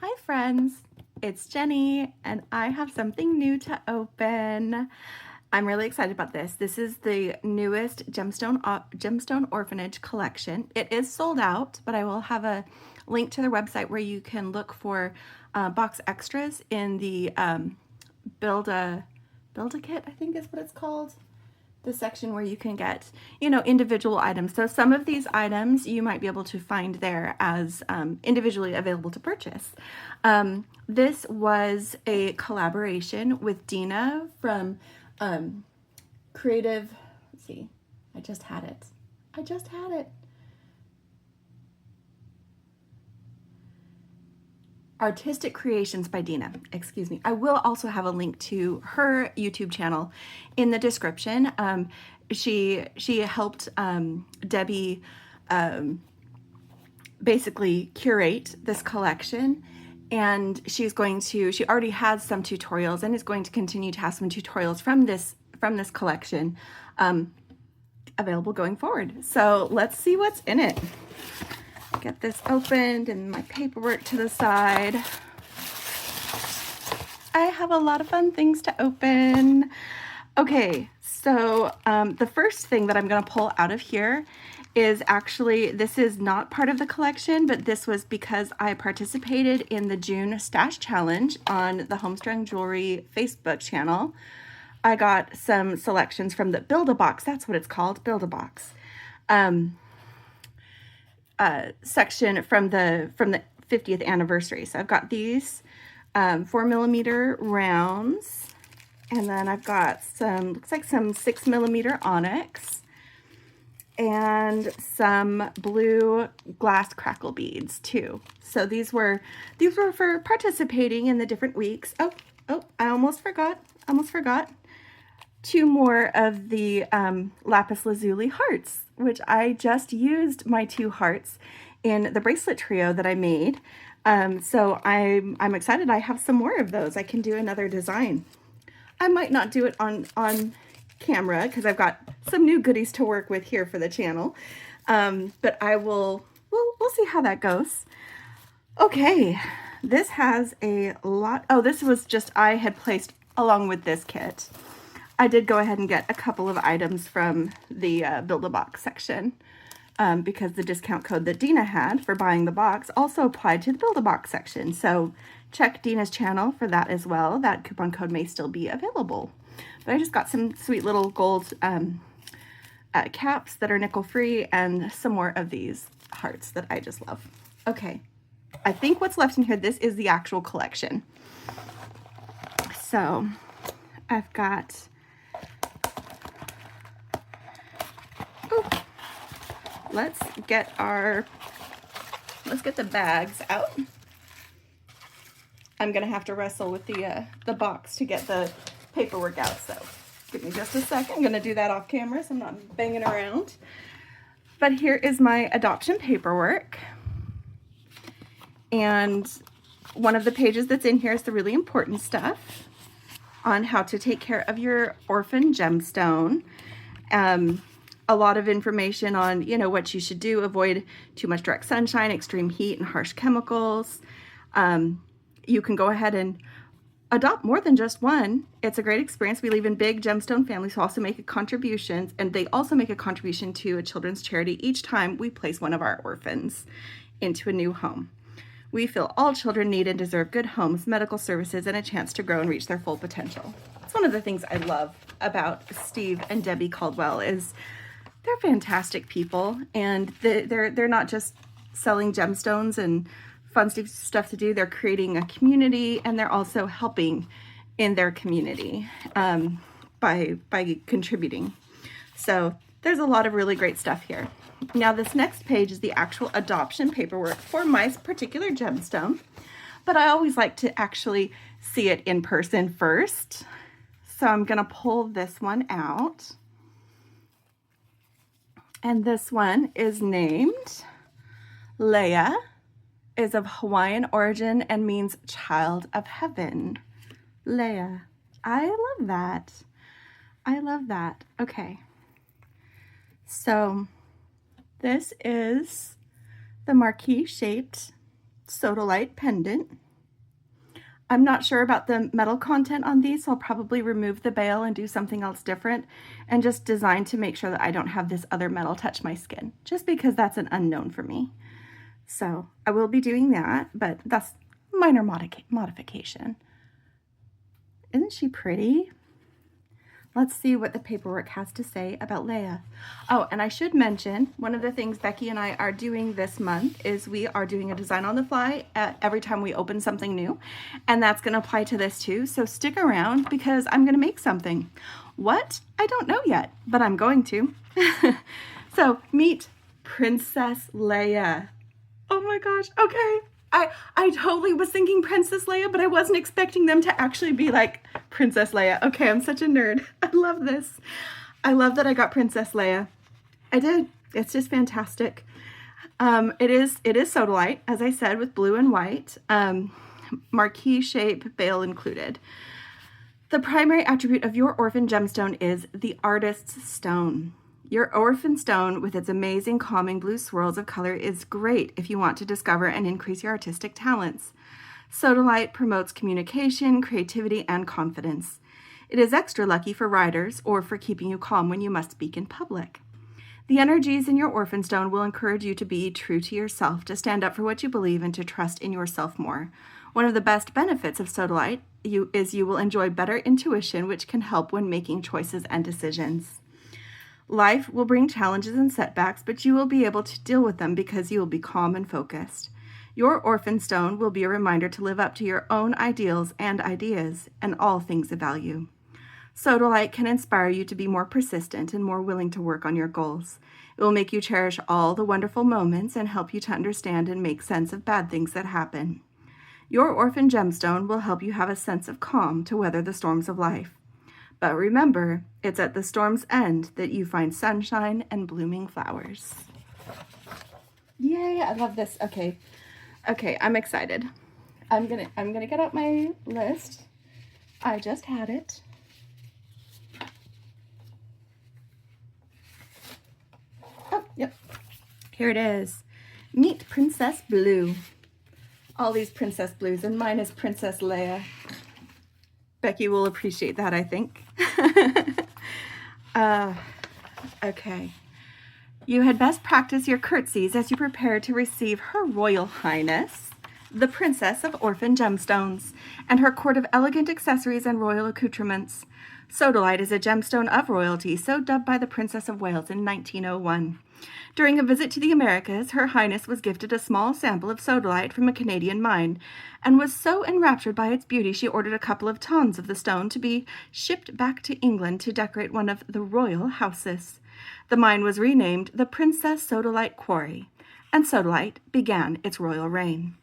Hi friends, it's Jenny and I have something new to open. I'm really excited about this. This is the newest Gemstone Orphanage collection. It is sold out, but I will have a link to their website where you can look for box extras in the Build-A-Kit, I think is what it's called. The section where you can get, individual items. So some of these items you might be able to find there as individually available to purchase. This was a collaboration with Dina from Creative, let's see, I just had it. Artistic Creations by Dina, excuse me. I will also have a link to her YouTube channel in the description. She helped Debbie basically curate this collection, and she already has some tutorials and is going to continue to have some tutorials from this collection available going forward. So let's see what's in it. Get this opened and my paperwork to the side. I have a lot of fun things to open. Okay, so the first thing that I'm going to pull out of here is actually, this is not part of the collection, but this was because I participated in the June Stash Challenge on the Homestrung Jewelry Facebook channel. I got some selections from the Build-A-Box, that's what it's called, Build-A-Box. Section from the 50th anniversary. So I've got these 4mm rounds, and then I've got looks like some 6mm onyx, and some blue glass crackle beads too. So these were for participating in the different weeks. Oh, I almost forgot. 2 more of the lapis lazuli hearts, which I just used my 2 hearts in the bracelet trio that I made. So I'm excited. I have some more of those. I can do another design. I might not do it on camera because I've got some new goodies to work with here for the channel. But we'll see how that goes. Okay, this has a lot. Oh, this was just, I had placed along with this kit. I did go ahead and get a couple of items from the Build-A-Box section because the discount code that Dina had for buying the box also applied to the Build-A-Box section. So check Dina's channel for that as well. That coupon code may still be available. But I just got some sweet little gold caps that are nickel-free and some more of these hearts that I just love. Okay, I think what's left in here, this is the actual collection. So I've got... Let's get the bags out. I'm gonna have to wrestle with the box to get the paperwork out, so give me just a second. I'm gonna do that off camera so I'm not banging around. But here is my adoption paperwork. And one of the pages that's in here is the really important stuff on how to take care of your orphan gemstone. A lot of information on, what you should do, avoid too much direct sunshine, extreme heat, and harsh chemicals. You can go ahead and adopt more than just one. It's a great experience. We live in big gemstone families who also make contributions, and they also make a contribution to a children's charity each time we place one of our orphans into a new home. We feel all children need and deserve good homes, medical services, and a chance to grow and reach their full potential. It's one of the things I love about Steve and Debbie Caldwell is they're fantastic people, and they're not just selling gemstones and fun stuff to do. They're creating a community, and they're also helping in their community by contributing. So there's a lot of really great stuff here. Now this next page is the actual adoption paperwork for my particular gemstone, but I always like to actually see it in person first. So I'm gonna pull this one out. And this one is named Leia, is of Hawaiian origin and means child of heaven. Leia. I love that. I love that. Okay. So this is the marquee shaped sodalite pendant. I'm not sure about the metal content on these, so I'll probably remove the bail and do something else different and just design to make sure that I don't have this other metal touch my skin, just because that's an unknown for me. So I will be doing that, but that's minor modification. Isn't she pretty? Let's see what the paperwork has to say about Leia. Oh, and I should mention, one of the things Becky and I are doing this month is we are doing a design on the fly every time we open something new. And that's gonna apply to this too. So stick around because I'm gonna make something. What? I don't know yet, but I'm going to. So meet Princess Leia. Oh my gosh, okay. I totally was thinking Princess Leia, but I wasn't expecting them to actually be like Princess Leia. Okay, I'm such a nerd. I love this. I love that I got Princess Leia. I did. It's just fantastic. It is Sodalite, as I said, with blue and white. Marquee shape, bail included. The primary attribute of your orphan gemstone is the artist's stone. Your orphan stone, with its amazing calming blue swirls of color, is great if you want to discover and increase your artistic talents. Sodalite promotes communication, creativity, and confidence. It is extra lucky for riders or for keeping you calm when you must speak in public. The energies in your orphan stone will encourage you to be true to yourself, to stand up for what you believe, and to trust in yourself more. One of the best benefits of Sodalite is you will enjoy better intuition, which can help when making choices and decisions. Life will bring challenges and setbacks, but you will be able to deal with them because you will be calm and focused. Your orphan stone will be a reminder to live up to your own ideals and ideas and all things of value. Sodalite can inspire you to be more persistent and more willing to work on your goals. It will make you cherish all the wonderful moments and help you to understand and make sense of bad things that happen. Your orphan gemstone will help you have a sense of calm to weather the storms of life. But remember, it's at the storm's end that you find sunshine and blooming flowers. Yay, I love this. Okay, I'm excited. I'm gonna get out my list. I just had it. Oh, yep. Here it is. Meet Princess Blue. All these Princess Blues, and mine is Princess Leia. Becky will appreciate that, I think. Okay. You had best practice your curtsies as you prepare to receive Her Royal Highness, the Princess of Orphan Gemstones, and her court of elegant accessories and royal accoutrements. Sodalite is a gemstone of royalty, so dubbed by the Princess of Wales in 1901. During a visit to the Americas, Her Highness was gifted a small sample of sodalite from a Canadian mine, and was so enraptured by its beauty she ordered a couple of tons of the stone to be shipped back to England to decorate one of the royal houses. The mine was renamed the Princess Sodalite Quarry, and sodalite began its royal reign.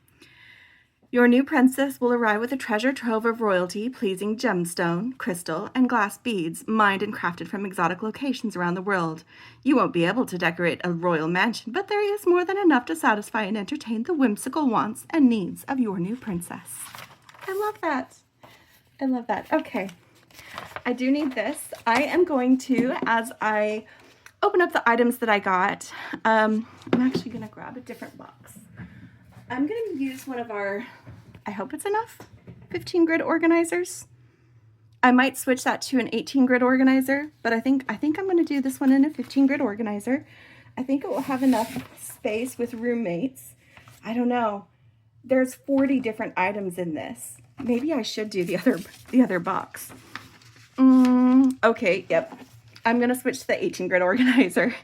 Your new princess will arrive with a treasure trove of royalty-pleasing gemstone, crystal, and glass beads, mined and crafted from exotic locations around the world. You won't be able to decorate a royal mansion, but there is more than enough to satisfy and entertain the whimsical wants and needs of your new princess. I love that. I love that. Okay. I do need this. I am going to, as I open up the items that I got, I'm actually going to grab a different box. I'm going to use one of our, I hope it's enough, 15 grid organizers. I might switch that to an 18 grid organizer, but I think I'm going to do this one in a 15 grid organizer. I think it will have enough space with roommates. I don't know. There's 40 different items in this. Maybe I should do the other box. Okay, yep. I'm going to switch to the 18 grid organizer.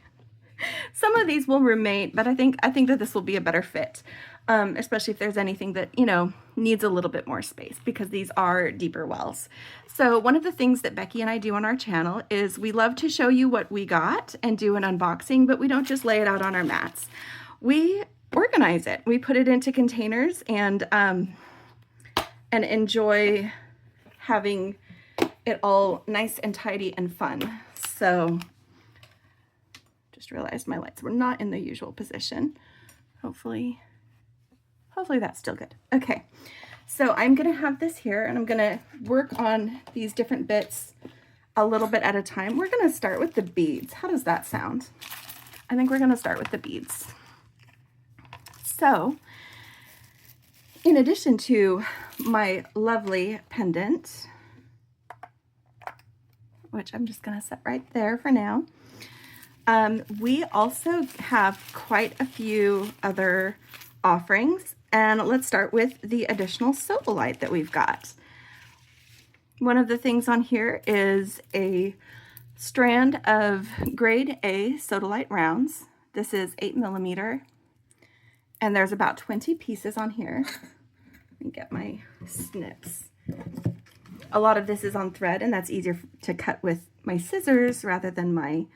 Some of these will roommate, but I think that this will be a better fit. Especially if there's anything that, needs a little bit more space, because these are deeper wells. So one of the things that Becky and I do on our channel is we love to show you what we got and do an unboxing, but we don't just lay it out on our mats. We organize it. We put it into containers and enjoy having it all nice and tidy and fun. So just realized my lights were not in the usual position. Hopefully that's still good. Okay, so I'm gonna have this here and I'm gonna work on these different bits a little bit at a time. We're gonna start with the beads. How does that sound? I think we're gonna start with the beads. So in addition to my lovely pendant, which I'm just gonna set right there for now, we also have quite a few other offerings, and let's start with the additional Sodalite that we've got. One of the things on here is a strand of grade A Sodalite rounds. This is 8mm, and there's about 20 pieces on here. Let me get my snips. A lot of this is on thread, and that's easier to cut with my scissors rather than my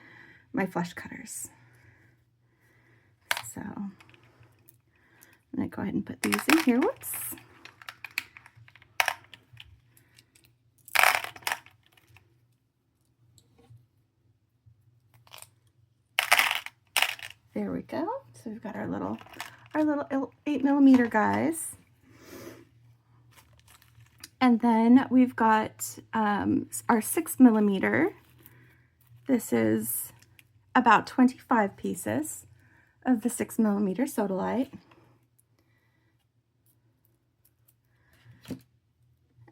flush cutters. So I'm gonna go ahead and put these in here. Whoops. There we go. So we've got our little 8mm guys. And then we've got our 6mm. This is about 25 pieces of the 6mm Sodalite.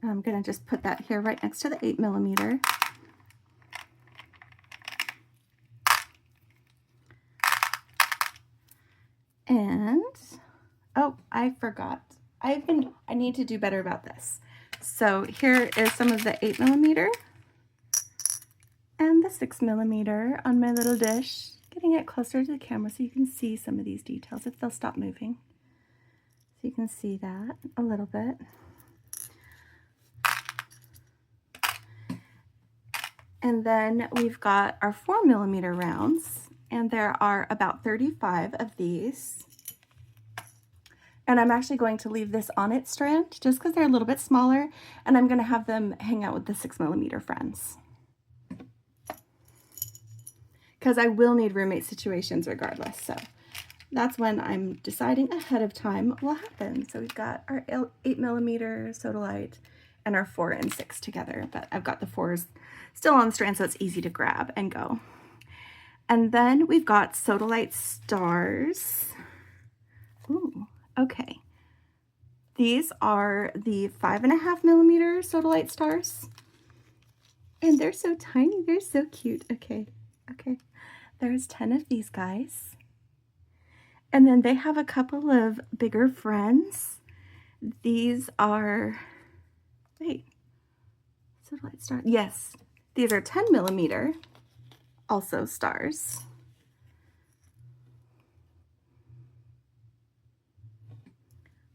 I'm gonna just put that here right next to the 8mm. And, oh, I forgot. I need to do better about this. So here is some of the 8mm and the 6mm on my little dish. Getting it closer to the camera so you can see some of these details if they'll stop moving. So you can see that a little bit. And then we've got our 4mm rounds, and there are about 35 of these. And I'm actually going to leave this on its strand just because they're a little bit smaller, and I'm going to have them hang out with the 6mm friends. Because I will need roommate situations regardless, so that's when I'm deciding ahead of time what will happen. So we've got our 8mm Sodalite and our 4 and 6 together, but I've got the 4s still on the strand, so it's easy to grab and go. And then we've got Sodalite Stars. Ooh, okay. These are the 5.5mm Sodalite Stars. And they're so tiny, they're so cute. Okay. There's 10 of these guys. And then they have a couple of bigger friends. These are, wait, Sodalite Stars. Yes, these are 10mm, also stars.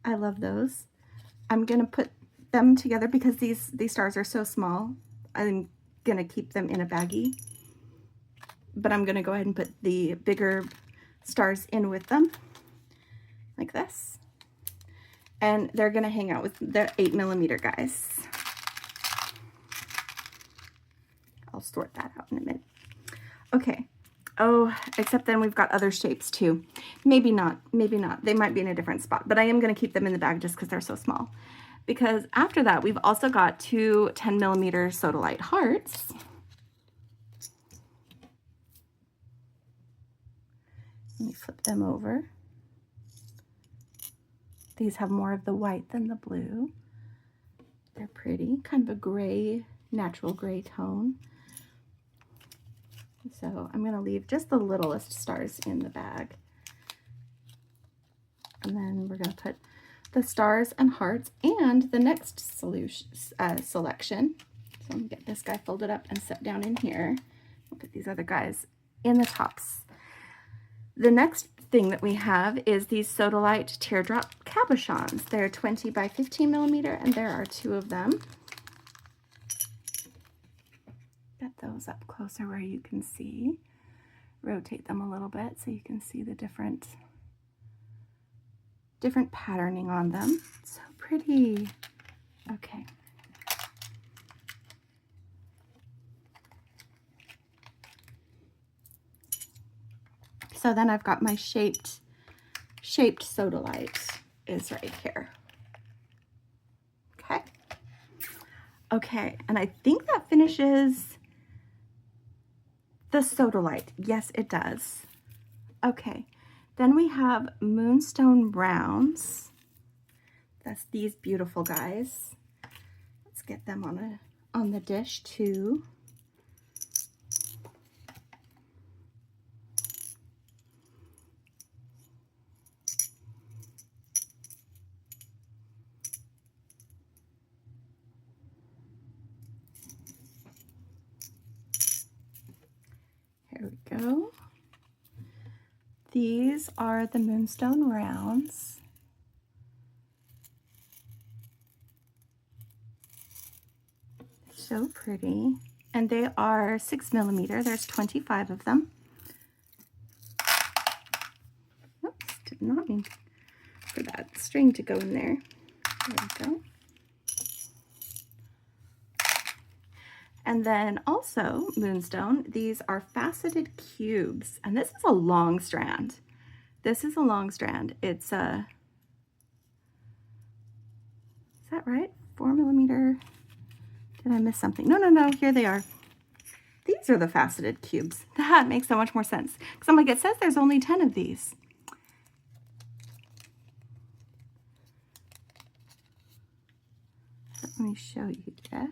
I love those. I'm gonna put them together because these stars are so small. I'm gonna keep them in a baggie, but I'm gonna go ahead and put the bigger stars in with them, like this. And they're gonna hang out with the 8mm guys. I'll sort that out in a minute. Okay. Oh, except then we've got other shapes too. Maybe not. They might be in a different spot, but I am gonna keep them in the bag just because they're so small. Because after that, we've also got two 10mm Sodalite hearts. Let me flip them over. These have more of the white than the blue. They're pretty, kind of a gray, natural gray tone. So I'm gonna leave just the littlest stars in the bag. And then we're gonna put the stars and hearts and the next selection. So I'm gonna get this guy folded up and set down in here. We'll put these other guys in the tops. The next thing that we have is these Sodalite teardrop cabochons. They're 20 by 15mm, and there are 2 of them. Get those up closer where you can see. Rotate them a little bit so you can see the different patterning on them. So pretty. Okay. So then I've got my shaped Sodalite is right here. Okay, and I think that finishes the Sodalite. Yes, it does. Okay, then we have Moonstone Browns. That's these beautiful guys. Let's get them on the dish too. Here we go. These are the Moonstone Browns. So pretty. And they are 6mm. There's 25 of them. Oops, did not mean for that string to go in there. There we go. And then also, Moonstone, these are faceted cubes. And this is a long strand. This is a long strand. It's a, is that right? 4mm. Did I miss something? No, no, no, here they are. These are the faceted cubes. That makes so much more sense. Because I'm like, it says there's only 10 of these. Let me show you this.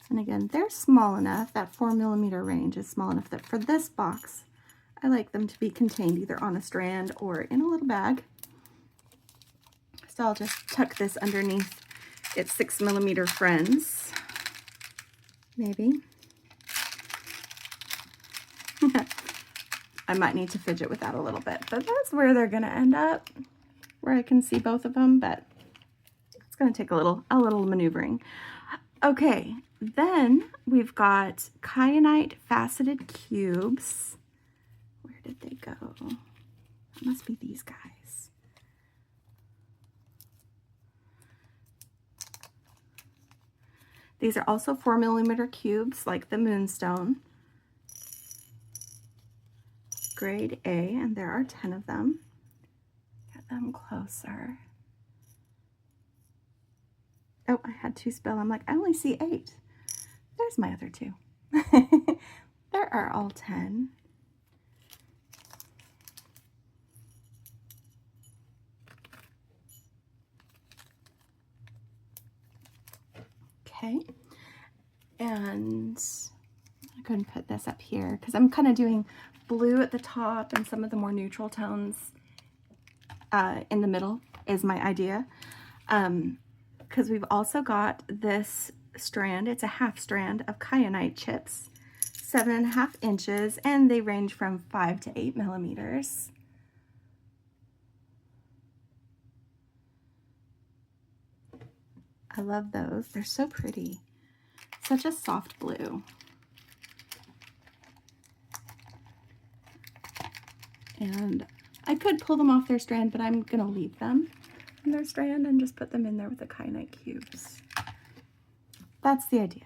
And again, they're small enough, that 4mm range is small enough that for this box, I like them to be contained either on a strand or in a little bag. So I'll just tuck this underneath its 6mm friends, maybe. I might need to fidget with that a little bit, but that's where they're gonna end up, where I can see both of them, but it's gonna take a little maneuvering. Okay, then we've got kyanite faceted cubes. Where did they go? That must be these guys. These are also 4mm cubes like the Moonstone. Grade A, and there are 10 of them. Get them closer. Oh, I had 2 spill. I'm like, I only see 8. There's my other 2. There are all 10. Okay, and I'm going to put this up here because I'm kind of doing blue at the top and some of the more neutral tones in the middle is my idea. Because we've also got this strand, it's a half strand of kyanite chips, 7.5 inches, and they range from 5 to 8mm. I love those. They're so pretty. Such a soft blue. And I could pull them off their strand, but I'm going to leave them in their strand and just put them in there with the kyanite cubes. That's the idea.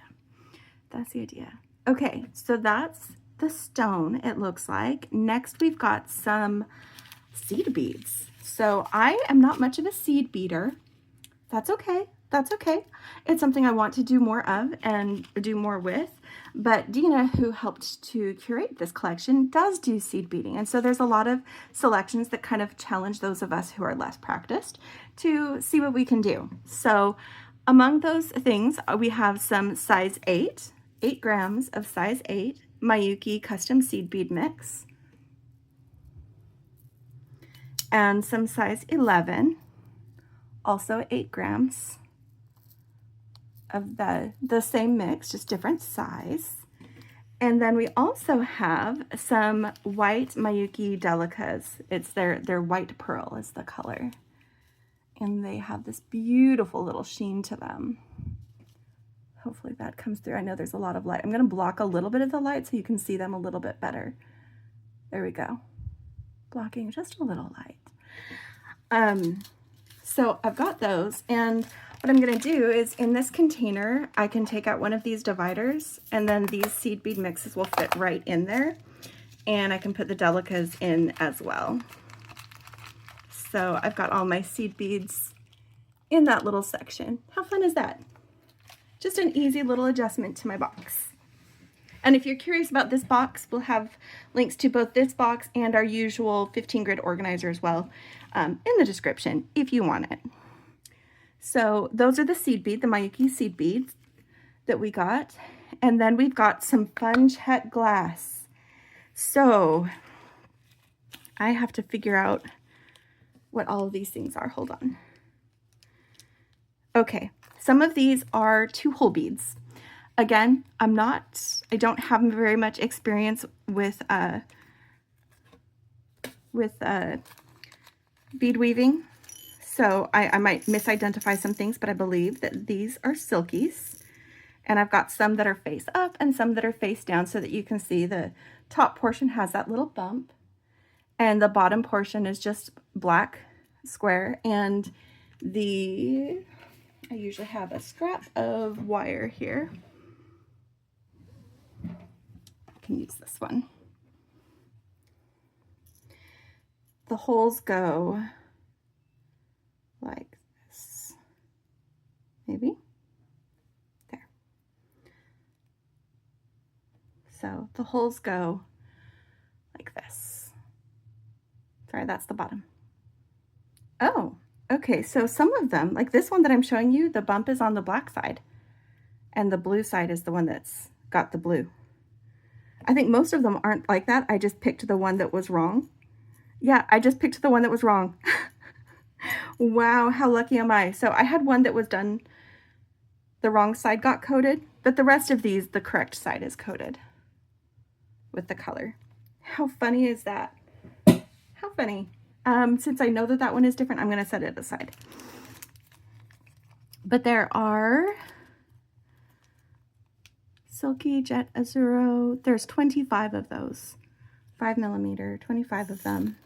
That's the idea. Okay, so that's the stone, it looks like. Next, we've got some seed beads. So I am not much of a seed beader. That's okay. That's okay. It's something I want to do more of and do more with. But Dina, who helped to curate this collection, does do seed beading. And so there's a lot of selections that kind of challenge those of us who are less practiced to see what we can do. So among those things, we have some size 8 grams of size 8 Miyuki custom seed bead mix, and some size 11, also 8 grams of the same mix, just different size. And then we also have some white Miyuki Delicas. It's their white pearl is the color. And they have this beautiful little sheen to them. Hopefully that comes through. I know there's a lot of light. I'm going to block a little bit of the light so you can see them a little bit better. There we go. Blocking just a little light. So I've got those, and what I'm going to do is in this container, I can take out one of these dividers, and then these seed bead mixes will fit right in there, and I can put the Delicas in as well. So I've got all my seed beads in that little section. How fun is that? Just an easy little adjustment to my box. And if you're curious about this box, we'll have links to both this box and our usual 15 grid organizer as well in the description if you want it. So those are the seed bead, the Mayuki seed beads that we got. And then we've got some fun jet glass. So I have to figure out what all of these things are. Hold on. Okay, some of these are 2-hole beads. Again, I don't have very much experience with bead weaving, so I might misidentify some things, but I believe that these are silkies. And I've got some that are face up and some that are face down so that you can see the top portion has that little bump and the bottom portion is just black square. And I usually have a scrap of wire here. I can use this one. The holes go like this, maybe. There. So the holes go like this. Sorry, that's the bottom. Oh, okay, so some of them, like this one that I'm showing you, the bump is on the black side and the blue side is the one that's got the blue. I think most of them aren't like that. I just picked the one that was wrong. Yeah, I just picked the one that was wrong. Wow, how lucky am I? So I had one that was done, the wrong side got coated, but the rest of these, the correct side is coated with the color. How funny is that? How funny. Since I know that that one is different, I'm going to set it aside. But there are Silky Jet Azuro. There's 25 of those. 5mm, 25 of them.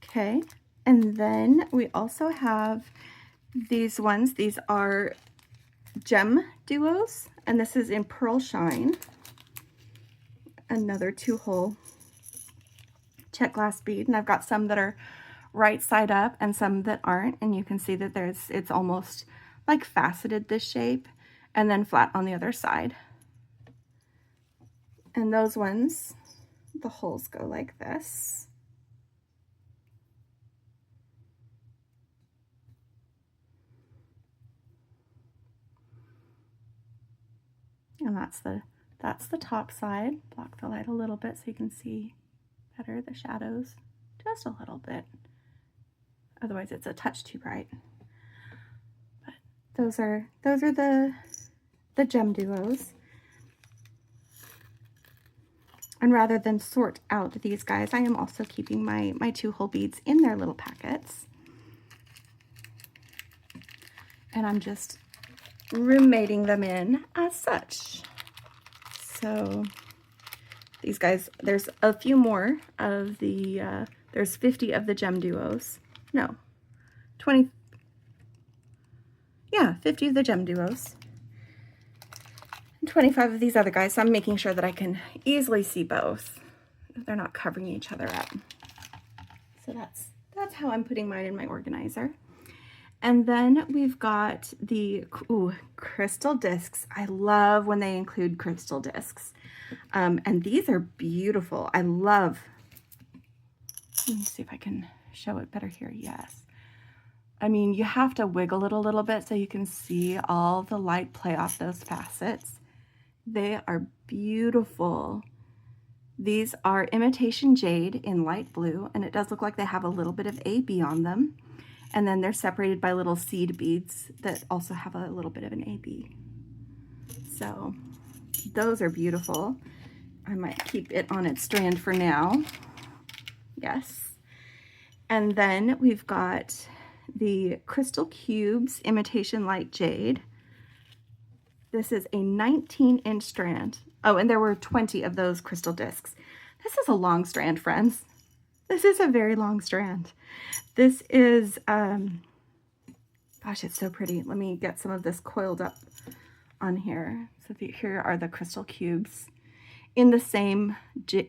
Okay, and then we also have these ones. These are gem duos, and this is in Pearl Shine. Another 2-hole check glass bead, and I've got some that are right side up and some that aren't, and you can see that it's almost like faceted this shape and then flat on the other side. And those ones, the holes go like this. And that's the top side. Block the light a little bit so you can see better the shadows, just a little bit. Otherwise it's a touch too bright. But those are the gem duos. And rather than sort out these guys, I am also keeping my 2-hole beads in their little packets. And I'm just roommating them in as such. So these guys, there's a few more of the, there's 50 of the gem duos. No, 20, yeah, 50 of the gem duos. And 25 of these other guys, so I'm making sure that I can easily see both. They're not covering each other up. So that's how I'm putting mine in my organizer. And then we've got the crystal discs. I love when they include crystal discs. And these are beautiful. I love, let me see if I can show it better here. Yes. I mean, you have to wiggle it a little bit so you can see all the light play off those facets. They are beautiful. These are imitation jade in light blue, and it does look like they have a little bit of AB on them. And then they're separated by little seed beads that also have a little bit of an AB. So those are beautiful. I might keep it on its strand for now. Yes. And then we've got the Crystal Cubes Imitation Light Jade. This is a 19-inch strand. Oh, and there were 20 of those crystal discs. This is a long strand, friends. This is a very long strand. This is, gosh, it's so pretty. Let me get some of this coiled up on here. So here are the crystal cubes in the same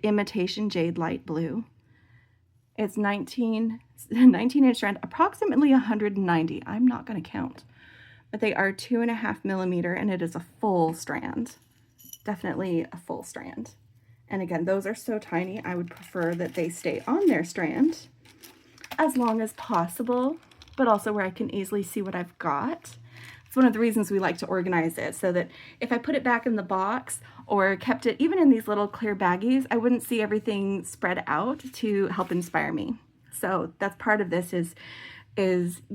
imitation jade light blue. It's 19-inch strand, approximately 190. I'm not going to count, but they are 2.5 millimeter, and it is a full strand. Definitely a full strand. And again, those are so tiny, I would prefer that they stay on their strand as long as possible, but also where I can easily see what I've got. It's one of the reasons we like to organize it, so that if I put it back in the box or kept it even in these little clear baggies, I wouldn't see everything spread out to help inspire me. So that's part of this is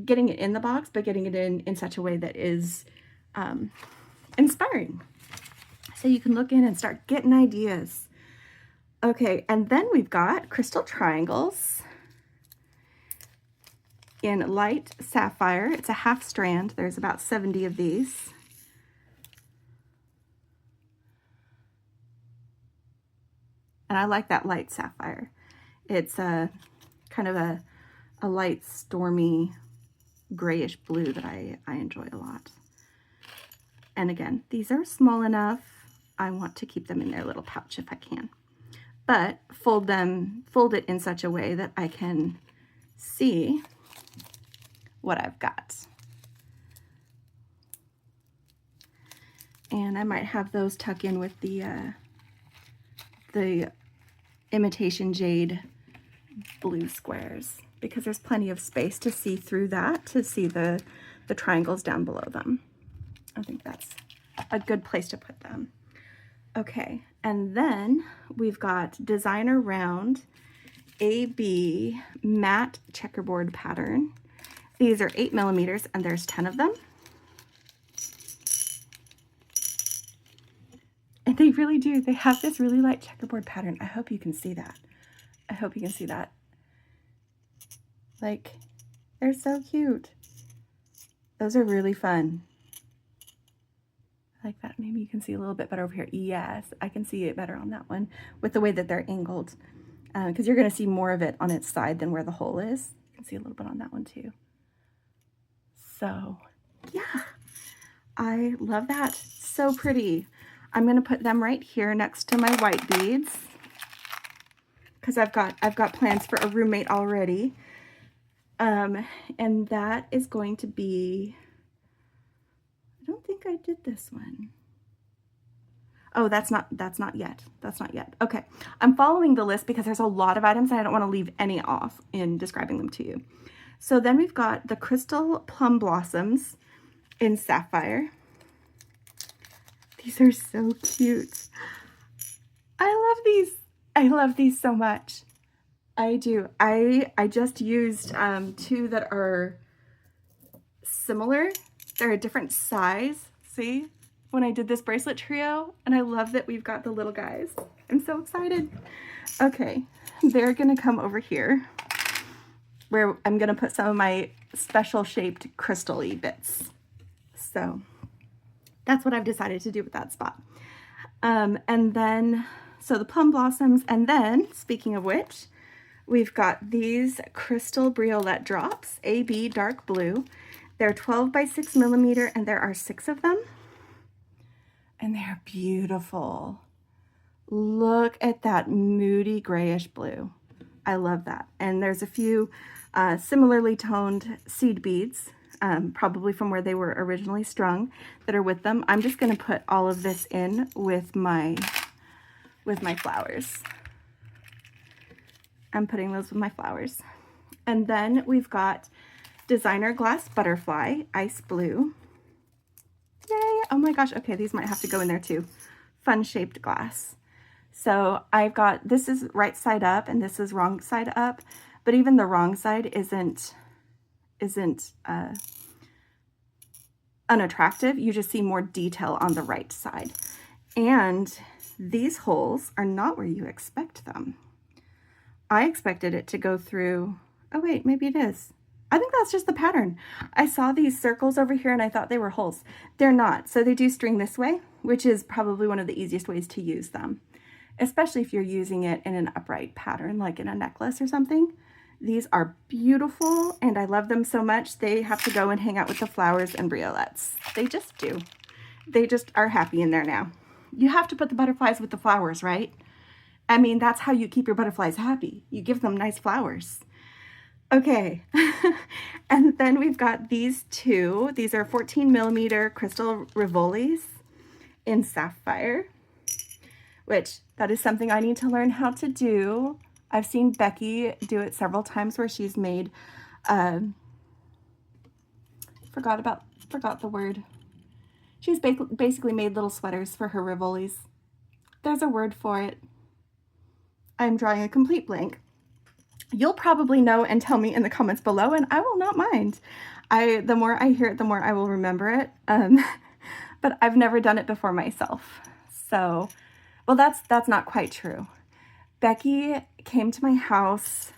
getting it in the box, but getting it in such a way that is inspiring. So you can look in and start getting ideas. Okay, and then we've got crystal triangles in light sapphire. It's a half strand. There's about 70 of these. And I like that light sapphire. It's a kind of a light stormy grayish blue that I enjoy a lot. And again, these are small enough. I want to keep them in their little pouch if I can. But fold it in such a way that I can see what I've got. And I might have those tuck in with the imitation jade blue squares, because there's plenty of space to see through that, to see the triangles down below them. I think that's a good place to put them. Okay, and then we've got designer round AB matte checkerboard pattern. These are 8 millimeters, and there's 10 of them. And they really do. They have this really light checkerboard pattern. I hope you can see that. I hope you can see that. Like, they're so cute. Those are really fun. Like that. Maybe you can see a little bit better over here. Yes, I can see it better on that one with the way that they're angled, because you're going to see more of it on its side than where the hole is. You can see a little bit on that one too. So yeah, I love that. So pretty. I'm going to put them right here next to my white beads, because I've got plans for a roommate already. And that is going to be, I don't think I did this one. Oh, that's not yet. That's not yet. Okay. I'm following the list because there's a lot of items and I don't want to leave any off in describing them to you. So then we've got the crystal plum blossoms in sapphire. These are so cute. I love these. I love these so much. I do. I just used two that are similar. They're a different size. See? When I did this bracelet trio, and I love that we've got the little guys. I'm so excited. Okay, they're gonna come over here where I'm gonna put some of my special shaped crystal-y bits. So that's what I've decided to do with that spot. And then, so the plum blossoms, and then, speaking of which, we've got these crystal briolette drops, AB dark blue. They're 12 by 6 millimeter, and there are 6 of them. And they're beautiful. Look at that moody grayish blue. I love that. And there's a few similarly toned seed beads, probably from where they were originally strung, that are with them. I'm just going to put all of this in with my flowers. I'm putting those with my flowers. And then we've got designer glass butterfly, ice blue. Yay! Oh my gosh, okay, these might have to go in there too. Fun shaped glass. So I've got, this is right side up and this is wrong side up, but even the wrong side isn't unattractive. You just see more detail on the right side. And these holes are not where you expect them. I expected it to go through, oh wait, maybe it is. I think that's just the pattern. I saw these circles over here and I thought they were holes. They're not. So they do string this way, which is probably one of the easiest ways to use them, especially if you're using it in an upright pattern, like in a necklace or something. These are beautiful and I love them so much. They have to go and hang out with the flowers and briolettes. They just do. They just are happy in there now. You have to put the butterflies with the flowers, right? I mean, that's how you keep your butterflies happy. You give them nice flowers. Okay. And then we've got these two. These are 14mm crystal Rivolis in sapphire, which that is something I need to learn how to do. I've seen Becky do it several times where she's made, forgot the word. She's basically made little sweaters for her Rivolis. There's a word for it. I'm drawing a complete blank. You'll probably know and tell me in the comments below, and I will not mind. The more I hear it, the more I will remember it. But I've never done it before myself. So, well, that's not quite true. Becky came to my house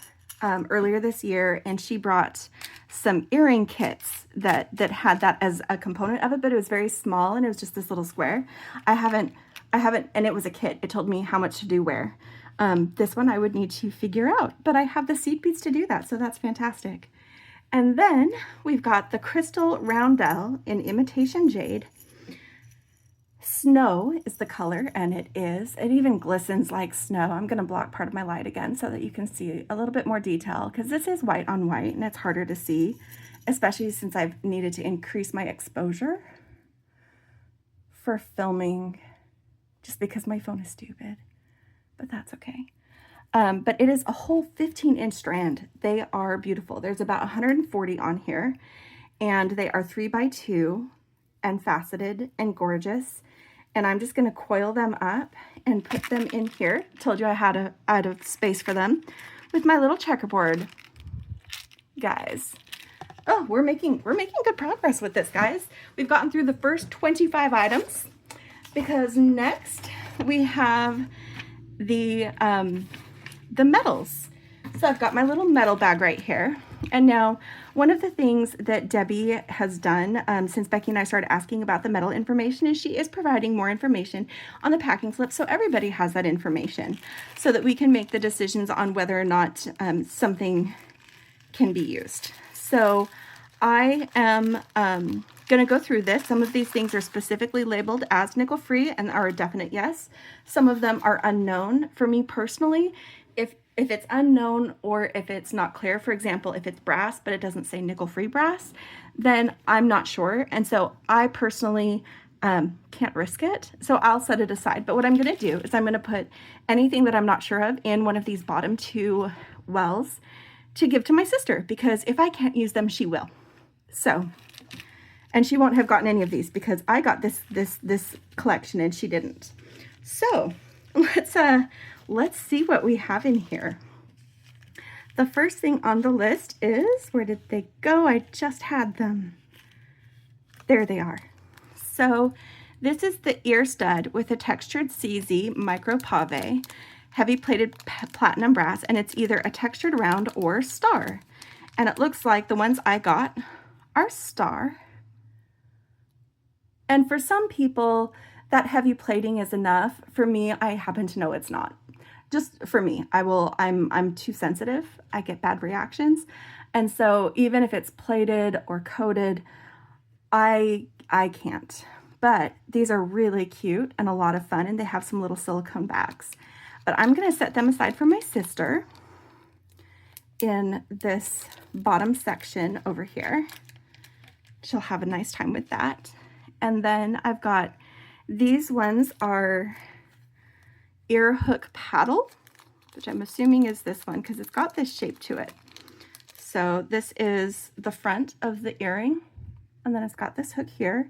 earlier this year, and she brought some earring kits that had that as a component of it, but it was very small, and it was just this little square. I haven't, and it was a kit. It told me how much to do where. This one I would need to figure out, but I have the seed beads to do that, so that's fantastic. And then we've got the crystal Roundell in imitation jade. Snow is the color, and it even glistens like snow. I'm going to block part of my light again so that you can see a little bit more detail, because this is white on white and it's harder to see, especially since I've needed to increase my exposure for filming just because my phone is stupid, but that's okay. But it is a whole 15-inch strand. They are beautiful. There's about 140 on here, and they are 3x2 and faceted and gorgeous. And I'm just going to coil them up and put them in here. Told you I had a space for them with my little checkerboard. Guys, oh, we're making good progress with this, guys. We've gotten through the first 25 items, because next we have the metals. So I've got my little metal bag right here. And now one of the things that Debbie has done since Becky and I started asking about the metal information is she is providing more information on the packing slip, so everybody has that information so that we can make the decisions on whether or not something can be used. So I am going to go through this. Some of these things are specifically labeled as nickel-free and are a definite yes. Some of them are unknown. For me personally, if it's unknown or if it's not clear, for example, if it's brass but it doesn't say nickel-free brass, then I'm not sure. And so I personally can't risk it. So I'll set it aside. But what I'm going to do is I'm going to put anything that I'm not sure of in one of these bottom two wells to give to my sister, because if I can't use them, she will. So, and she won't have gotten any of these because I got this collection and she didn't. So let's see what we have in here. The first thing on the list is, where did they go? I just had them. There they are. So this is the ear stud with a textured CZ micro pave, heavy plated platinum brass, and it's either a textured round or star. And it looks like the ones I got are star. And for some people, that heavy plating is enough. For me, I happen to know it's not. Just for me, I'm too sensitive. I get bad reactions. And so even if it's plated or coated, I can't. But these are really cute and a lot of fun, and they have some little silicone backs. But I'm going to set them aside for my sister in this bottom section over here. She'll have a nice time with that. And then I've got these ones are Earhook paddle, which I'm assuming is this one because it's got this shape to it. So this is the front of the earring, and then it's got this hook here,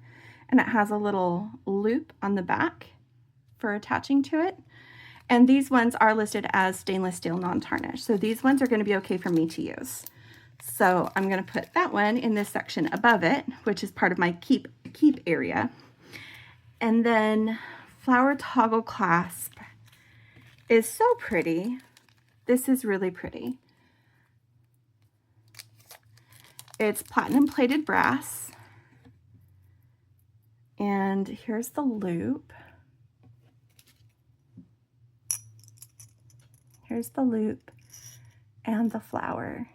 and it has a little loop on the back for attaching to it. And these ones are listed as stainless steel non-tarnish. So these ones are going to be okay for me to use. So I'm going to put that one in this section above it, which is part of my keep area. And then flower toggle clasp is so pretty. This is really pretty. It's platinum plated brass. And here's the loop. Here's the loop and the flower.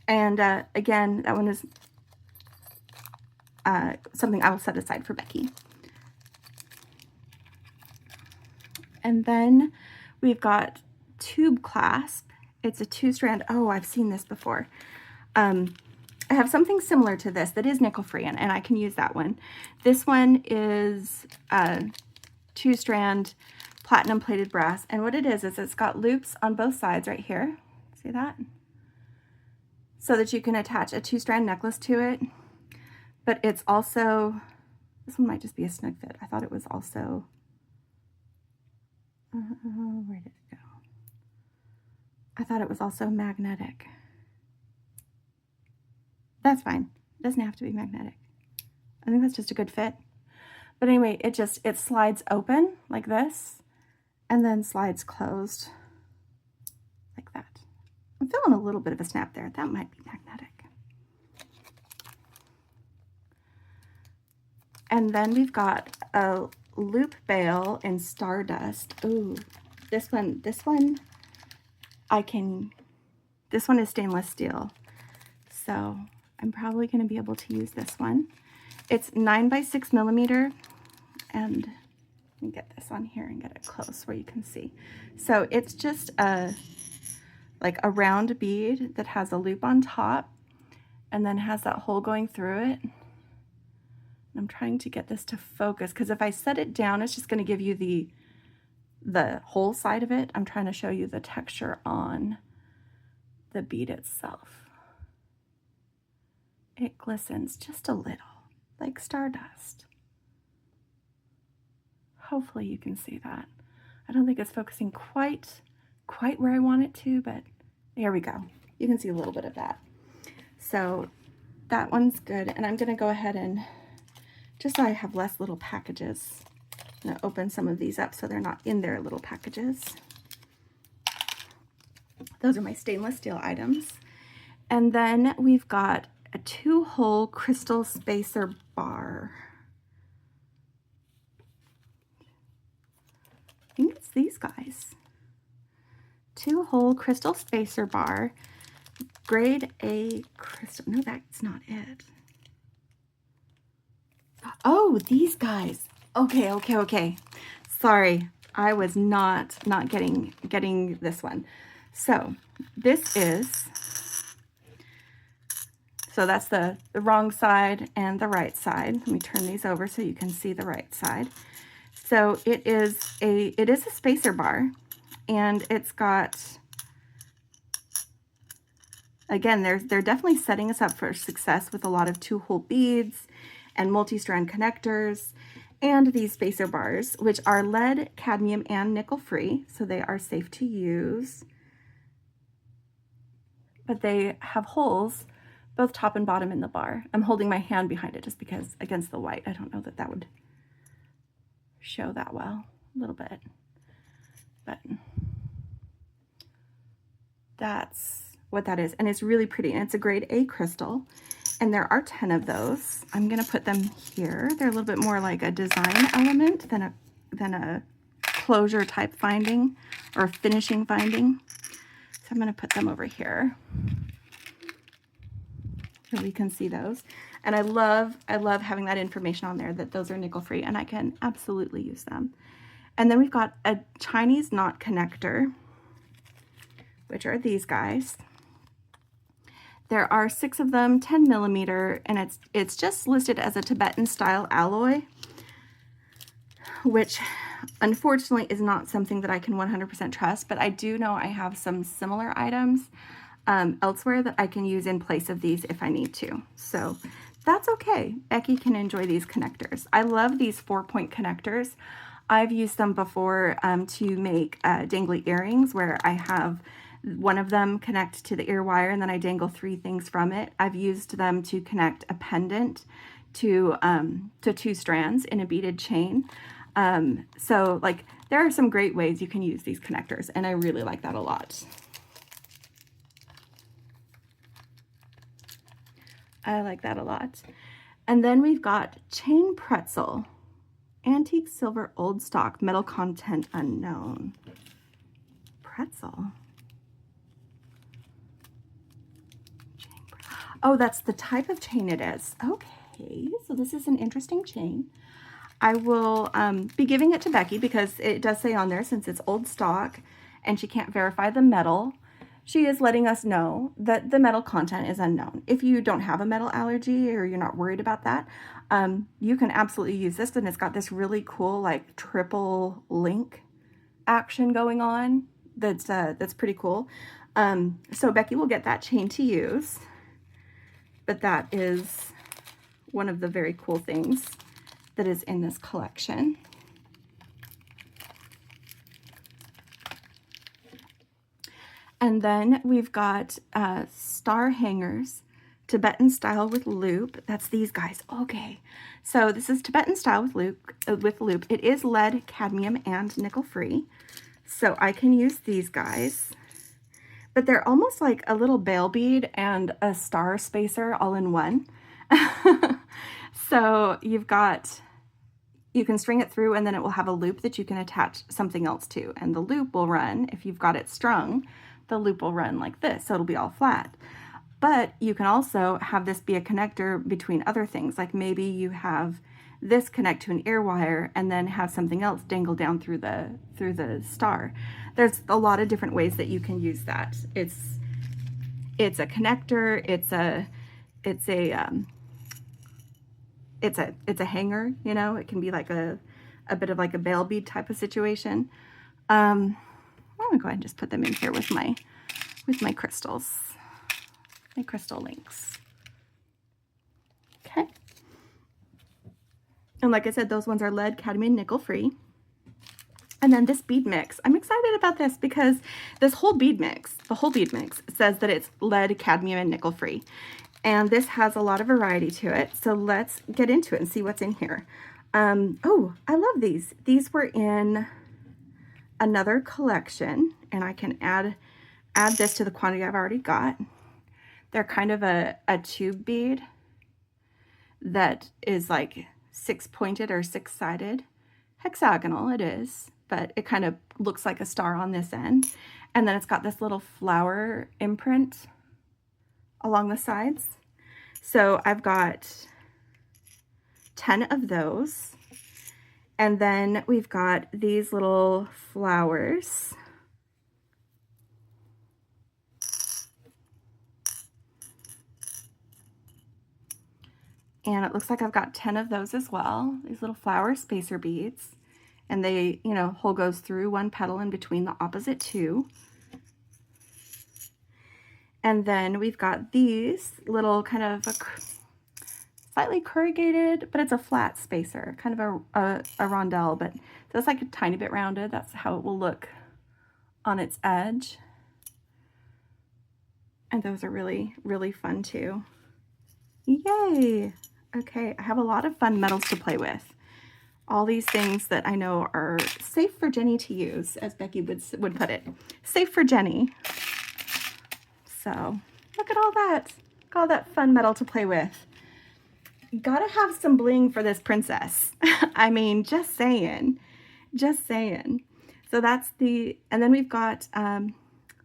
And again, that one is something I will set aside for Becky. And then we've got tube clasp. It's a 2-strand. Oh, I've seen this before. I have something similar to this that is nickel free, and I can use that one. This one is 2-strand platinum plated brass, and what it is it's got loops on both sides right here. See that? So that you can attach a 2-strand necklace to it. But it's also, this one might just be a snug fit. I thought it was also, where did it go? I thought it was also magnetic. That's fine. It doesn't have to be magnetic. I think that's just a good fit. But anyway, it slides open like this and then slides closed like that. I'm feeling a little bit of a snap there. That might be magnetic. And then we've got a loop bail in Stardust. Ooh, this one this one is stainless steel. So I'm probably going to be able to use this one. It's 9 by 6 millimeter, and let me get this on here and get it close where you can see. So it's just like a round bead that has a loop on top and then has that hole going through it. I'm trying to get this to focus because if I set it down, it's just going to give you the whole side of it. I'm trying to show you the texture on the bead itself. It glistens just a little, like stardust. Hopefully you can see that. I don't think it's focusing quite where I want it to, but there we go. You can see a little bit of that. So that one's good. And I'm going to go ahead and, just so I have less little packages, I'm going to open some of these up so they're not in their little packages. Those are my stainless steel items. And then we've got a 2-hole crystal spacer bar. I think it's these guys. 2-hole crystal spacer bar, grade A crystal. No, that's not it. Oh, these guys. Okay. Sorry, I was not getting this one. So this is, so that's the wrong side and the right side. Let me turn these over so you can see the right side. So it is a spacer bar, and it's got, again, they're definitely setting us up for success with a lot of 2-hole beads and multi-strand connectors, and these spacer bars, which are lead, cadmium, and nickel free, so they are safe to use. But they have holes both top and bottom in the bar. I'm holding my hand behind it just because against the white, I don't know that would show that well, a little bit, but that's what that is. And it's really pretty, and it's a grade A crystal, and there are 10 of those. I'm gonna put them here. They're a little bit more like a design element than a closure type finding or finishing finding. So I'm gonna put them over here so we can see those. And I love having that information on there that those are nickel free, and I can absolutely use them. And then we've got a Chinese knot connector, which are these guys. There are 6 of them, 10 millimeter, and it's just listed as a Tibetan style alloy, which unfortunately is not something that I can 100% trust, but I do know I have some similar items elsewhere that I can use in place of these if I need to. So that's okay. Becky can enjoy these connectors. I love these 4-point connectors. I've used them before to make dangly earrings where I have one of them connect to the ear wire and then I dangle 3 things from it. I've used them to connect a pendant to 2 strands in a beaded chain. So like there are some great ways you can use these connectors, and I really like that a lot. I like that a lot. And then we've got chain pretzel, antique silver old stock, metal content unknown. Pretzel. Oh, that's the type of chain it is. Okay, so this is an interesting chain. I will be giving it to Becky because it does say on there, since it's old stock and she can't verify the metal, she is letting us know that the metal content is unknown. If you don't have a metal allergy or you're not worried about that, you can absolutely use this. And it's got this really cool like triple link action going on. That's pretty cool. So Becky will get that chain to use, but that is one of the very cool things that is in this collection. And then we've got star hangers, Tibetan style with loop. That's these guys. Okay, so this is Tibetan style with loop. It is lead, cadmium, and nickel free. So I can use these guys, but they're almost like a little bail bead and a star spacer all in one. So you can string it through and then it will have a loop that you can attach something else to. And the loop will run, if you've got it strung, the loop will run like this, so it'll be all flat. But you can also have this be a connector between other things, like maybe you have this connect to an ear wire and then have something else dangle down through the star. There's a lot of different ways that you can use that. It's a connector, it's a hanger, you know, it can be like a bit of like a bail bead type of situation. I'm gonna go ahead and just put them in here with my crystals, my crystal links. Okay. And like I said, those ones are lead, cadmium, nickel free. And then this bead mix, I'm excited about this because this whole bead mix, the whole bead mix says that it's lead, cadmium, and nickel free. And this has a lot of variety to it. So let's get into it and see what's in here. Oh, I love these. These were in another collection, and I can add this to the quantity I've already got. They're kind of a tube bead that is like 6-pointed or 6-sided. Hexagonal it is, but it kind of looks like a star on this end. And then it's got this little flower imprint along the sides. So I've got 10 of those. And then we've got these little flowers. And it looks like I've got 10 of those as well. These little flower spacer beads. And they, you know, hole goes through one petal in between the opposite two. And then we've got these little kind of slightly corrugated, but it's a flat spacer, kind of a Roundell, but that's like a tiny bit rounded. That's how it will look on its edge. And those are really, really fun too. Yay! Okay, I have a lot of fun metals to play with. All these things that I know are safe for Jenny to use, as Becky would put it. Safe for Jenny. So look at all that. Look at all that fun metal to play with. Gotta have some bling for this princess. I mean, just saying. Just saying. So that's and then we've got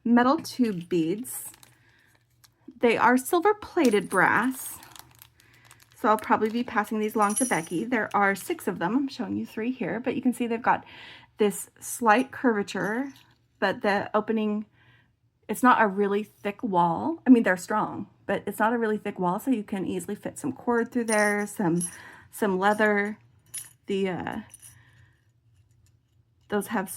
metal tube beads. They are silver plated brass. So I'll probably be passing these along to Becky. There are 6 of them. I'm showing you 3 here, but you can see they've got this slight curvature, but the opening, it's not a really thick wall. I mean, they're strong, but it's not a really thick wall, so you can easily fit some cord through there, some leather. Those have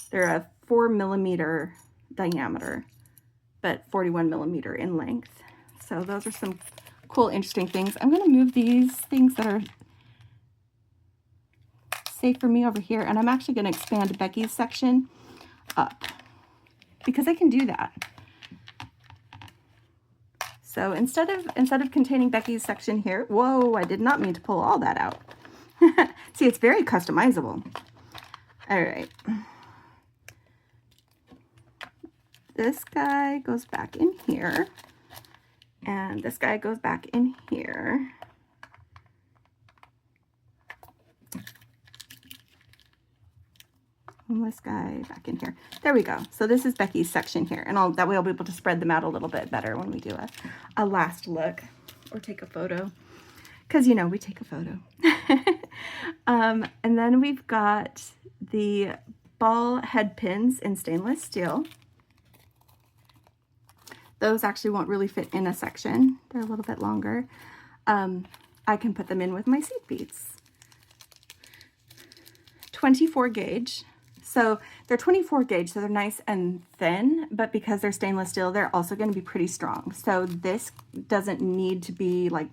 they're a 4mm diameter, but 41mm in length. So those are some cool, interesting things. I'm going to move these things that are safe for me over here, and I'm actually going to expand Becky's section up because I can do that. So instead of containing Becky's section here, whoa, I did not mean to pull all that out. See, it's very customizable. All right. This guy goes back in here. And this guy goes back in here. And this guy back in here. There we go. So this is Becky's section here. And that way I'll be able to spread them out a little bit better when we do a last look or take a photo. Because, you know, we take a photo. And then we've got the ball head pins in stainless steel. Those actually won't really fit in a section. They're a little bit longer. I can put them in with my seed beads. 24 gauge. So they're 24 gauge, so they're nice and thin, but because they're stainless steel, they're also going to be pretty strong. So this doesn't need to be like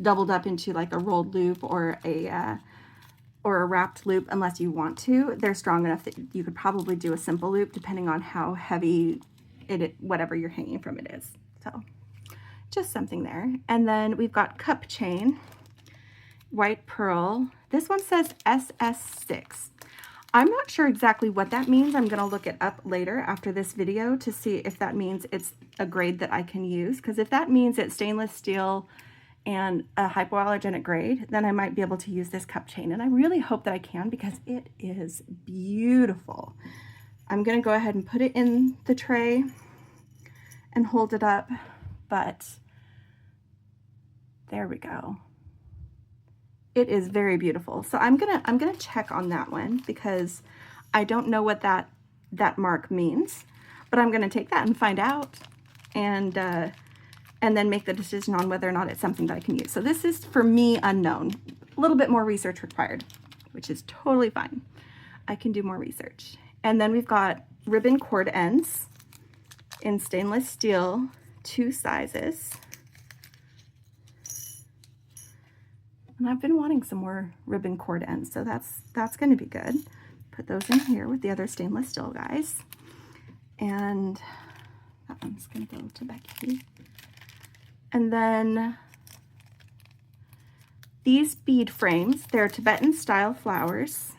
doubled up into like a rolled loop or a wrapped loop unless you want to. They're strong enough that you could probably do a simple loop depending on how heavy whatever you're hanging from it is. So just something there. And then we've got cup chain, white pearl. This one says SS6. I'm not sure exactly what that means. I'm going to look it up later after this video to see if that means it's a grade that I can use. Because if that means it's stainless steel and a hypoallergenic grade, then I might be able to use this cup chain. And I really hope that I can because it is beautiful. I'm going to go ahead and put it in the tray and hold it up, but there we go. It is very beautiful. So I'm gonna check on that one because I don't know what that mark means, but I'm gonna take that and find out and then make the decision on whether or not it's something that I can use. So this is, for me, unknown. A little bit more research required, which is totally fine. I can do more research. And then we've got ribbon cord ends in stainless steel, 2 sizes. And I've been wanting some more ribbon cord ends, so that's going to be good. Put those in here with the other stainless steel guys. And that one's going to go to Becky. And then these bead frames, they're Tibetan style flowers.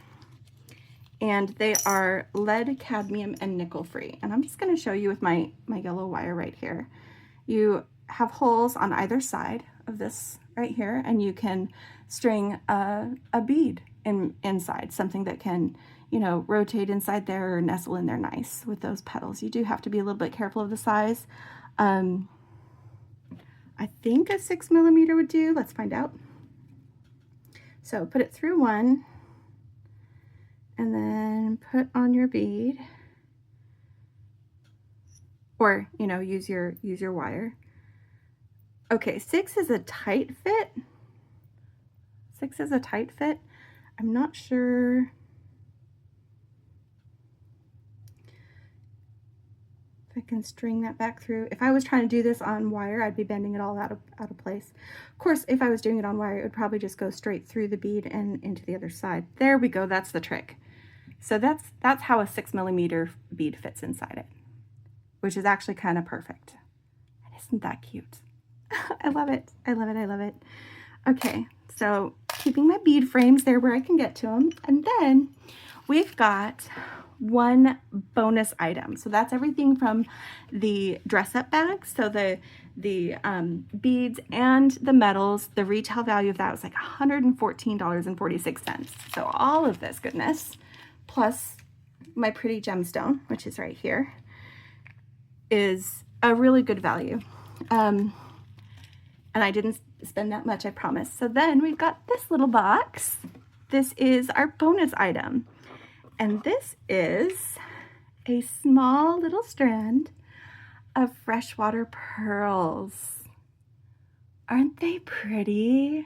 And they are lead, cadmium, and nickel free. And I'm just going to show you with my yellow wire right here. You have holes on either side of this right here, and you can string a bead inside, something that can, you know, rotate inside there or nestle in there nice with those petals. You do have to be a little bit careful of the size. I think a 6mm would do. Let's find out. So put it through one and then put on your bead, or, you know, use your wire. Okay, 6 is a tight fit. 6 is a tight fit. I'm not sure. If I can string that back through. If I was trying to do this on wire, I'd be bending it all out of place. Of course, if I was doing it on wire, it would probably just go straight through the bead and into the other side. There we go, that's the trick. So that's how a 6mm bead fits inside it, which is actually kind of perfect. And isn't that cute? I love it. I love it. I love it. Okay, so keeping my bead frames there where I can get to them. And then we've got one bonus item. So that's everything from the dress-up bag. So the beads and the metals, the retail value of that was like $114.46. So all of this goodness, plus my pretty gemstone, which is right here, is a really good value. And I didn't spend that much, I promise. So then we've got this little box. This is our bonus item. And this is a small little strand of freshwater pearls. Aren't they pretty?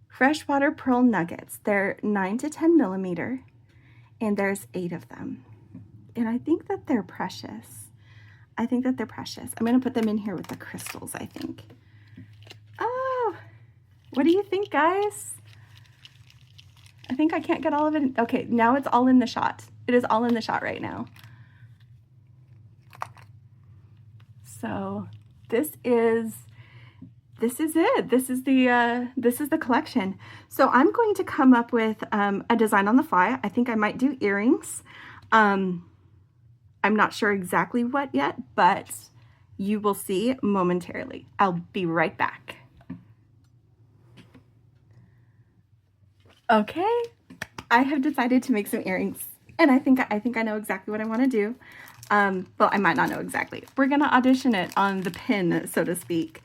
Freshwater pearl nuggets. They're 9 to 10mm, and there's 8 of them. And I think that they're precious. I think that they're precious. I'm going to put them in here with the crystals, I think. Oh, what do you think, guys? I think I can't get all of it. Okay, now it's all in the shot. It is all in the shot right now. So this is it. This is the collection. So I'm going to come up with a design on the fly. I think I might do earrings. I'm not sure exactly what yet, but you will see momentarily. I'll be right back. Okay, I have decided to make some earrings, and I think I know exactly what I want to do. Well, I might not know exactly. We're gonna audition it on the pin, so to speak.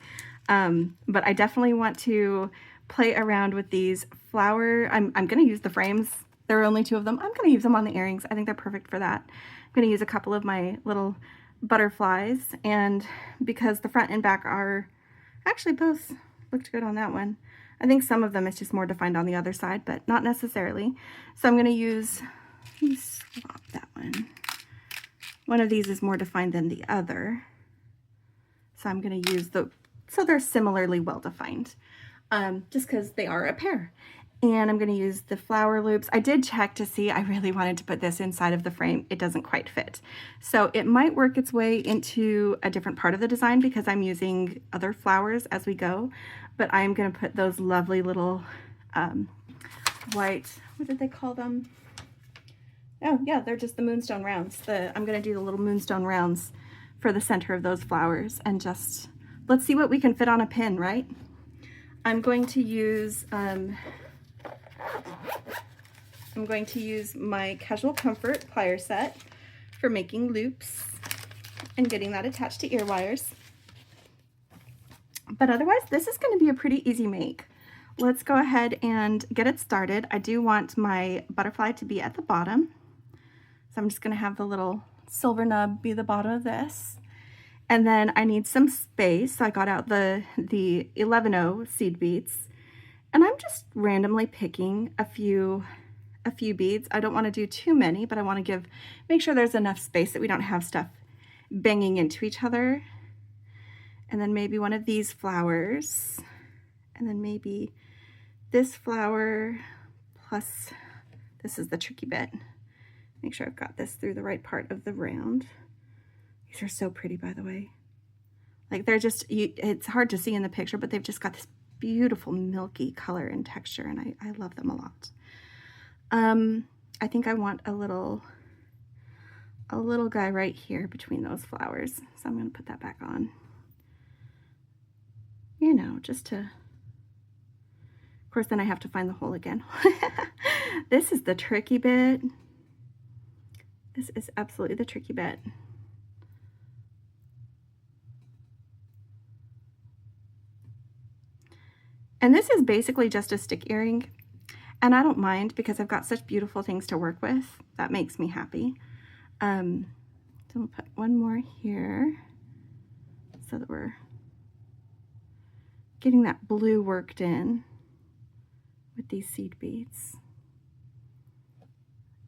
But I definitely want to play around with these flower. I'm gonna use the frames There are only 2 of them. I'm going to use them on the earrings. I think they're perfect for that. I'm going to use a couple of my little butterflies, and because the front and back are actually both looked good on that one. I think some of them it's just more defined on the other side, but not necessarily. So I'm going to use, let me swap that one. One of these is more defined than the other. So I'm going to use so they're similarly well defined, just because they are a pair. And I'm going to use the flower loops. I did check to see, I really wanted to put this inside of the frame. It doesn't quite fit. So it might work its way into a different part of the design because I'm using other flowers as we go. But I'm going to put those lovely little white, what did they call them? Oh yeah, they're just the Moonstone Rounds. I'm going to do the little Moonstone Rounds for the center of those flowers, and just, let's see what we can fit on a pin, right? I'm going to use my Casual Comfort plier set for making loops and getting that attached to ear wires. But otherwise, this is going to be a pretty easy make. Let's go ahead and get it started. I do want my butterfly to be at the bottom. So I'm just going to have the little silver nub be the bottom of this. And then I need some space. So I got out the 11-0 seed beads. And I'm just randomly picking a few beads. I don't want to do too many, but I want to make sure there's enough space that we don't have stuff banging into each other. And then maybe one of these flowers, and then maybe this flower, plus this is the tricky bit. Make sure I've got this through the right part of the round. These are so pretty, by the way. Like, they're just, it's hard to see in the picture, but they've just got this beautiful milky color and texture, and I love them a lot. I think I want a little guy right here between those flowers. So I'm going to put that back on. You know, just to, of course, then I have to find the hole again. This is the tricky bit. This is absolutely the tricky bit. And this is basically just a stick earring. And I don't mind because I've got such beautiful things to work with. That makes me happy. So we'll put one more here so that we're getting that blue worked in with these seed beads.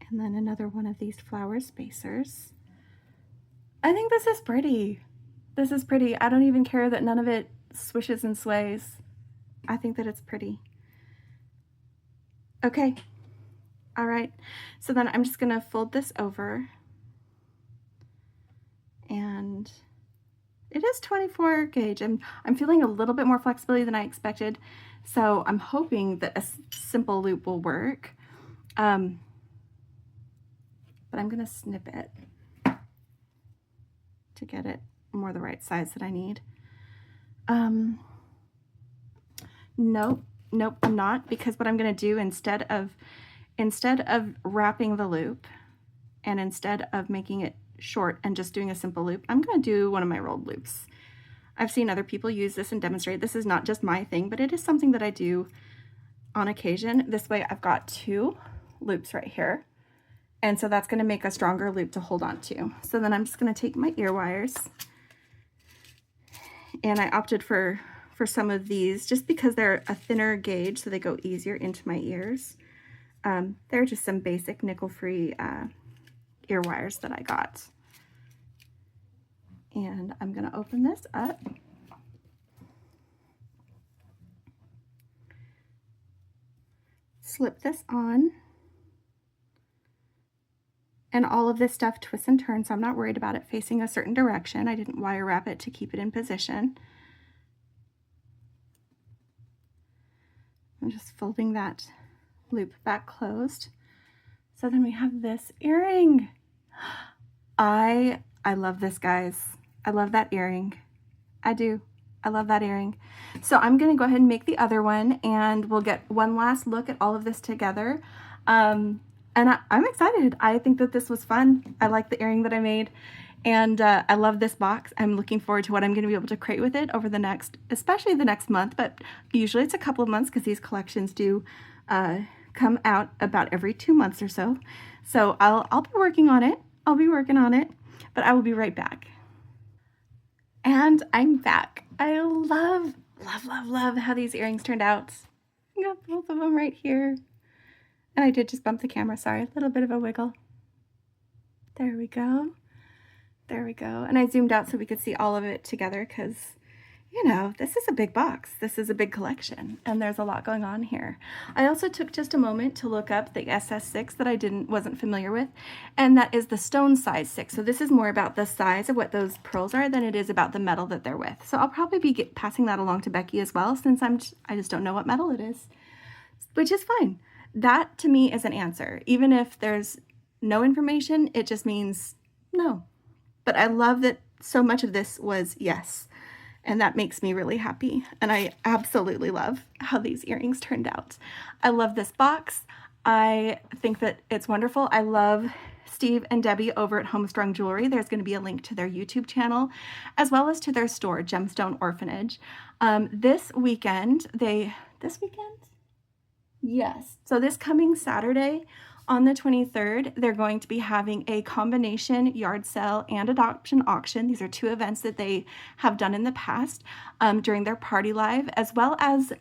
And then another one of these flower spacers. I think this is pretty. This is pretty. I don't even care that none of it swishes and sways. I think that it's pretty. Okay. All right. So then I'm just going to fold this over. And it is 24 gauge. I'm feeling a little bit more flexibility than I expected. So I'm hoping that a simple loop will work. But I'm going to snip it to get it more the right size that I need. Nope, I'm not, because what I'm going to do instead of wrapping the loop and instead of making it short and just doing a simple loop, I'm going to do one of my rolled loops. I've seen other people use this and demonstrate. This is not just my thing, but it is something that I do on occasion. This way I've got 2 loops right here. And so that's going to make a stronger loop to hold on to. So then I'm just going to take my ear wires, and I opted for some of these just because they're a thinner gauge, so they go easier into my ears. They're just some basic nickel-free ear wires that I got. And I'm going to open this up. Slip this on. And all of this stuff twists and turns, so I'm not worried about it facing a certain direction. I didn't wire wrap it to keep it in position. I'm just folding that loop back closed. So then we have this earring. I love this, guys. I love that earring. I do. I love that earring. So I'm going to go ahead and make the other one, and we'll get one last look at all of this together. And I'm excited. I think that this was fun. I like the earring that I made, and I love this box. I'm looking forward to what I'm going to be able to create with it over the next, especially the next month, but usually it's a couple of months because these collections do come out about every 2 months or so. So I'll be working on it. I'll be working on it, but I will be right back. And I'm back. I love how these earrings turned out. I got both of them right here. And I did just bump the camera, sorry, a little bit of a wiggle. There we go. There we go. And I zoomed out so we could see all of it together because, you know, this is a big box. This is a big collection and there's a lot going on here. I also took just a moment to look up the SS6 that I wasn't familiar with, and that is the stone size 6. So this is more about the size of what those pearls are than it is about the metal that they're with. So I'll probably be passing that along to Becky as well, since I just don't know what metal it is, which is fine. That to me is an answer. Even if there's no information, it just means no. But I love that so much of this was yes. And that makes me really happy. And I absolutely love how these earrings turned out. I love this box. I think that it's wonderful. I love Steve and Debbie over at Homestrung Jewelry. There's going to be a link to their YouTube channel as well as to their store, Gemstone Orphanage. This weekend? Yes. So this coming Saturday on the 23rd, they're going to be having a combination yard sale and adoption auction. These are two events that they have done in the past during their party live, as well as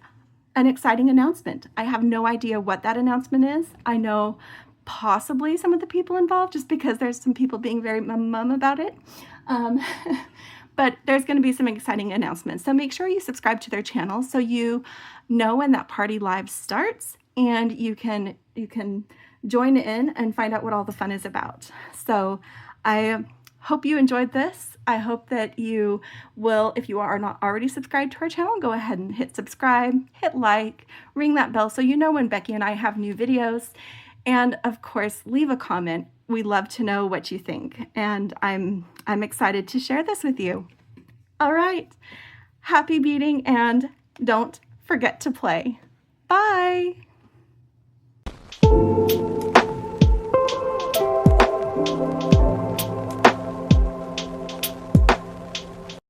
an exciting announcement. I have no idea what that announcement is. I know possibly some of the people involved just because there's some people being very mum about it. But there's going to be some exciting announcements. So make sure you subscribe to their channel so you know when that party live starts, and you can join in and find out what all the fun is about. So I hope you enjoyed this. I hope that you will, if you are not already subscribed to our channel, go ahead and hit subscribe, hit like, ring that bell so you know when Becky and I have new videos. And of course, leave a comment. We love to know what you think. And I'm excited to share this with you. All right. Happy beading, and don't forget to play. Bye.